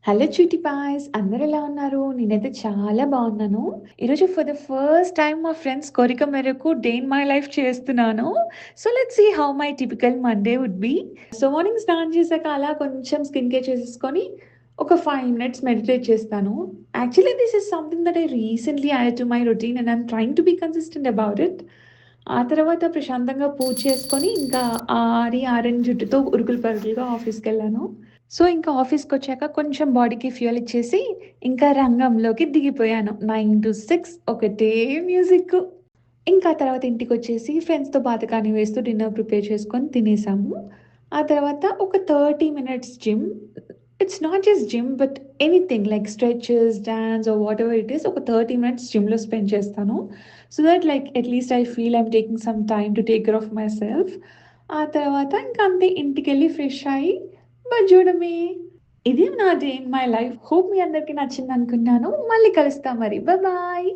Hello cutie పాయ్స్! అందరెలా ఉన్నారు? నేనైతే చాలా బావున్నాను. ఈరోజు ఫర్ ద ఫస్ట్ టైమ్ మా ఫ్రెండ్స్ కోరిక మేరకు డే ఇన్ మై లైఫ్ చేస్తున్నాను. So, let's see how my typical Monday would be. So, morning స్నానం చేశాక అలా కొంచెం స్కిన్ కేర్ చేసేసుకొని ఒక 5 మినిట్స్ మెడిటేట్ చేస్తాను. Actually this is something that I recently added to my routine and I'm trying to be consistent about it. ఆ తర్వాత ప్రశాంతంగా పూజ చేసుకొని ఇంకా 6:00 జుట్టుతో ఉరుకులు పరుగులుగా ఆఫీస్‌కెళ్ళాను. సో, ఇంకా ఆఫీస్‌కొచ్చాక కొంచెం బాడీకి ఫ్యూయల్ ఇచ్చేసి, ఇంకా రంగంలోకి దిగిపోయాను. 9-6 ఒకటే మ్యూజిక్కు. ఇంకా తర్వాత ఇంటికొచ్చేసి ఫ్రెండ్స్‌తో బాతకానీ వేస్తూ డిన్నర్ ప్రిపేర్ చేసుకొని తినేసాము. ఆ తర్వాత ఒక 30 minutes gym. It's not just gym but anything like stretches, dance or whatever it is ఒక 30 మినిట్స్ జిమ్‌లో స్పెండ్ చేస్తాను. So that like at least I feel I'm taking some time to take care of my self. ఆ తర్వాత ఇంకా అంతే ఇంటికెళ్ళి fresh అయ్యి బజ్జోడమే. ఇది నా day in my life. Hope మీ అందరికి నచ్చిందనుకున్నాను. మళ్ళీ కలుస్తాం మరి. బాయ్.